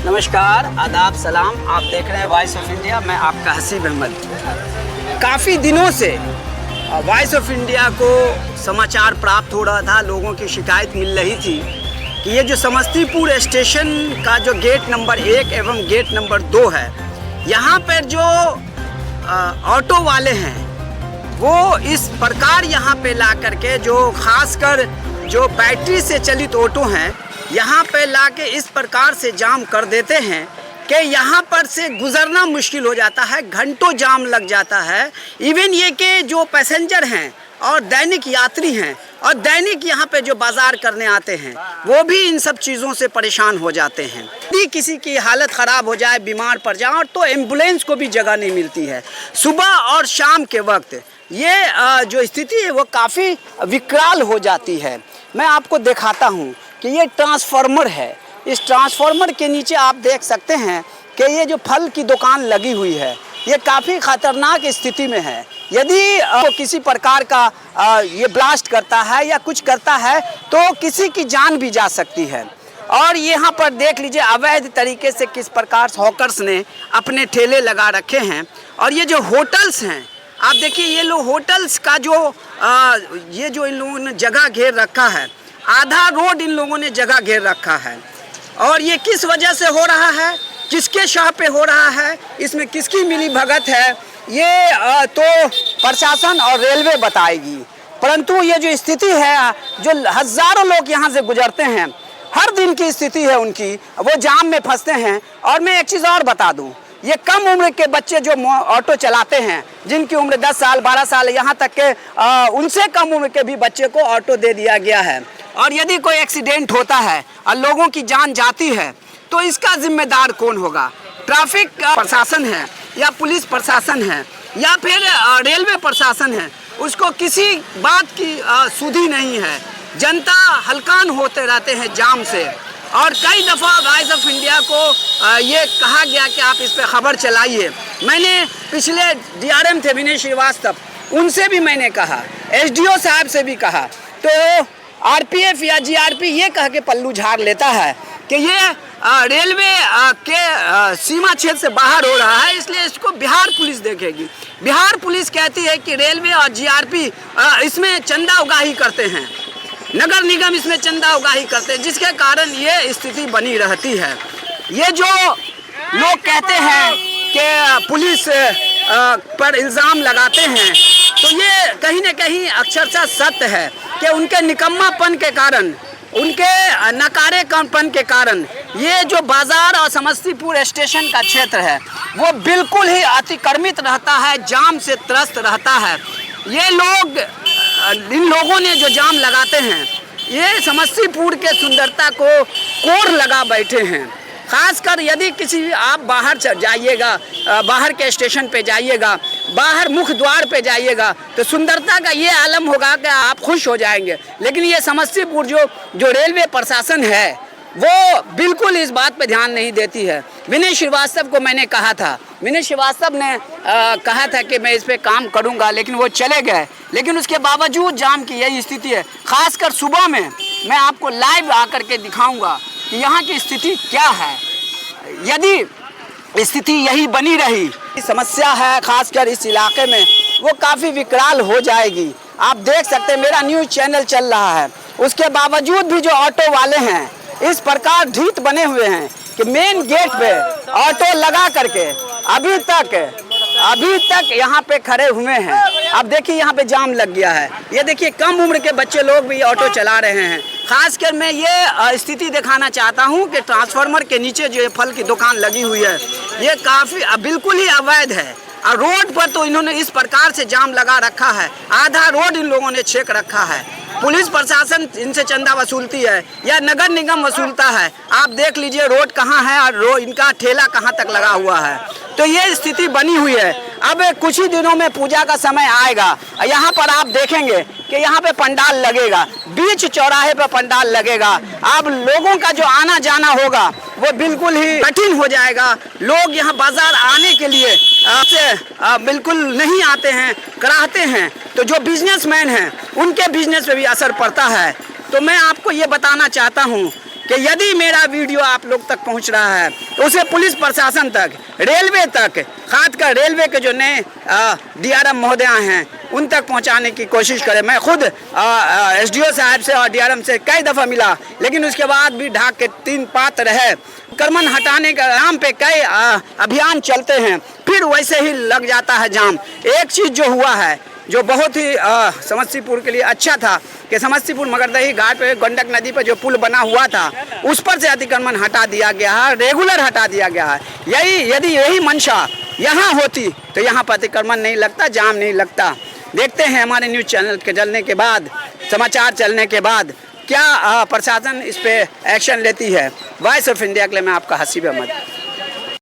नमस्कार, आदाब, सलाम। आप देख रहे हैं वॉइस ऑफ इंडिया। मैं आपका हसीब अहमद। काफ़ी दिनों से वॉइस ऑफ इंडिया को समाचार प्राप्त हो रहा था, लोगों की शिकायत मिल रही थी कि ये जो समस्तीपुर स्टेशन का जो गेट नंबर 1 एवं गेट नंबर 2 है, यहाँ पर जो ऑटो वाले हैं वो इस प्रकार यहाँ पे ला करके, जो खासकर जो बैटरी से चलित ऑटो हैं, यहाँ पे लाके इस प्रकार से जाम कर देते हैं कि यहाँ पर से गुज़रना मुश्किल हो जाता है, घंटों जाम लग जाता है। इवन ये कि जो पैसेंजर हैं और दैनिक यात्री हैं और दैनिक यहाँ पे जो बाज़ार करने आते हैं, वो भी इन सब चीज़ों से परेशान हो जाते हैं। यदि किसी की हालत ख़राब हो जाए, बीमार पड़ जाए, तो एम्बुलेंस को भी जगह नहीं मिलती है। सुबह और शाम के वक्त ये जो स्थिति है वो काफ़ी विकराल हो जाती है। मैं आपको दिखाता हूँ कि ये ट्रांसफार्मर है। इस ट्रांसफार्मर के नीचे आप देख सकते हैं कि ये जो फल की दुकान लगी हुई है, ये काफ़ी ख़तरनाक स्थिति में है। यदि वो किसी प्रकार का ये ब्लास्ट करता है या कुछ करता है तो किसी की जान भी जा सकती है। और यहाँ पर देख लीजिए अवैध तरीके से किस प्रकार हॉकर्स ने अपने ठेले लगा रखे हैं। और ये जो होटल्स हैं, आप देखिए, ये लोग होटल्स का जो ये जो इन लोगों ने जगह घेर रखा है, आधा रोड इन लोगों ने जगह घेर रखा है। और ये किस वजह से हो रहा है, किसके शाह पे हो रहा है, इसमें किसकी मिली भगत है, ये तो प्रशासन और रेलवे बताएगी। परंतु ये जो स्थिति है, जो हज़ारों लोग यहाँ से गुजरते हैं, हर दिन की स्थिति है उनकी, वो जाम में फंसते हैं। और मैं एक चीज़ और बता दूँ, ये कम उम्र के बच्चे जो ऑटो चलाते हैं, जिनकी उम्र 10 साल 12 साल, यहाँ तक के उनसे कम उम्र के भी बच्चे को ऑटो दे दिया गया है। और यदि कोई एक्सीडेंट होता है और लोगों की जान जाती है तो इसका जिम्मेदार कौन होगा? ट्रैफिक प्रशासन है या पुलिस प्रशासन है या फिर रेलवे प्रशासन है? उसको किसी बात की सुधि नहीं है। जनता हलकान होते रहते हैं जाम से। और कई दफ़ा वॉइस ऑफ इंडिया को ये कहा गया कि आप इस पर खबर चलाइए। मैंने पिछले DRM थे विनय श्रीवास्तव, उनसे भी मैंने कहा, SDO साहब से भी कहा, तो RPF या GRP ये कह के पल्लू झाड़ लेता है कि ये रेलवे के सीमा क्षेत्र से बाहर हो रहा है, इसलिए इसको बिहार पुलिस देखेगी। बिहार पुलिस कहती है कि रेलवे और GRP इसमें चंदा उगाही करते हैं, नगर निगम इसमें चंदा उगाही करते हैं, जिसके कारण ये स्थिति बनी रहती है। ये जो लोग कहते हैं कि पुलिस पर इल्ज़ाम लगाते हैं, तो ये कहीं न कहीं अक्षरशः सत्य है कि उनके निकम्मापन के कारण, उनके नकारेपन के कारण ये जो बाज़ार और समस्तीपुर स्टेशन का क्षेत्र है वो बिल्कुल ही अतिक्रमित रहता है, जाम से त्रस्त रहता है। ये लोग, इन लोगों ने जो जाम लगाते हैं, ये समस्तीपुर के सुंदरता को कोर लगा बैठे हैं। खासकर यदि किसी आप बाहर जाइएगा, बाहर के स्टेशन पे जाइएगा, बाहर मुख्य द्वार पे जाइएगा, तो सुंदरता का ये आलम होगा कि आप खुश हो जाएंगे। लेकिन ये समस्तीपुर जो रेलवे प्रशासन है वो बिल्कुल इस बात पे ध्यान नहीं देती है। विनय श्रीवास्तव को मैंने कहा था, विनय श्रीवास्तव ने कहा था कि मैं इस पे काम करूंगा, लेकिन वो चले गए। लेकिन उसके बावजूद जाम की यही स्थिति है। खासकर सुबह में मैं आपको लाइव आकर के दिखाऊंगा कि यहाँ की स्थिति क्या है। यदि स्थिति यही बनी रही, समस्या है खासकर इस इलाके में, वो काफ़ी विकराल हो जाएगी। आप देख सकते हैं मेरा न्यूज़ चैनल चल रहा है, उसके बावजूद भी जो ऑटो वाले हैं इस प्रकार ढीठ बने हुए हैं कि मेन गेट पे ऑटो लगा करके अभी तक यहाँ पे खड़े हुए हैं। अब देखिए यहाँ पे जाम लग गया है। ये देखिए कम उम्र के बच्चे लोग भी ऑटो चला रहे हैं। खासकर मैं ये स्थिति दिखाना चाहता हूँ कि ट्रांसफार्मर के नीचे जो फल की दुकान लगी हुई है, ये काफ़ी बिल्कुल ही अवैध है। और रोड पर तो इन्होंने इस प्रकार से जाम लगा रखा है, आधा रोड इन लोगों ने छेक रखा है। पुलिस प्रशासन इनसे चंदा वसूलती है या नगर निगम वसूलता है। आप देख लीजिए रोड कहाँ है और इनका ठेला कहाँ तक लगा हुआ है। तो ये स्थिति बनी हुई है। अब कुछ ही दिनों में पूजा का समय आएगा, यहाँ पर आप देखेंगे कि यहाँ पे पंडाल लगेगा, बीच चौराहे पर पंडाल लगेगा। अब लोगों का जो आना जाना होगा वो बिल्कुल ही कठिन हो जाएगा। लोग यहाँ बाजार आने के लिए बिल्कुल नहीं आते हैं, कराहते हैं। तो जो बिजनेसमैन हैं उनके बिजनेस पे भी असर पड़ता है। तो मैं आपको ये बताना चाहता हूँ कि यदि मेरा वीडियो आप लोग तक पहुंच रहा है तो उसे पुलिस प्रशासन तक, रेलवे तक, खासकर रेलवे के जो नए डीआरएम महोदय हैं उन तक पहुंचाने की कोशिश करें। मैं खुद एसडीओ साहब से और डीआरएम से कई दफ़ा मिला, लेकिन उसके बाद भी ढाक के 3 पात रहे। अतिक्रमण हटाने के नाम पे कई अभियान चलते हैं, फिर वैसे ही लग जाता है जाम। एक चीज़ जो हुआ है जो बहुत ही समस्तीपुर के लिए अच्छा था कि समस्तीपुर मगरदही घाट पे गंडक नदी पर जो पुल बना हुआ था उस पर से अतिक्रमण हटा दिया गया है, रेगुलर हटा दिया गया है। यदि यही मंशा यहाँ होती तो यहाँ पर अतिक्रमण नहीं लगता, जाम नहीं लगता। देखते हैं हमारे न्यूज़ चैनल के चलने के बाद, समाचार चलने के बाद क्या प्रशासन इस पर एक्शन लेती है। वॉइस ऑफ इंडिया के लिए मैं आपका हसीब अहमद।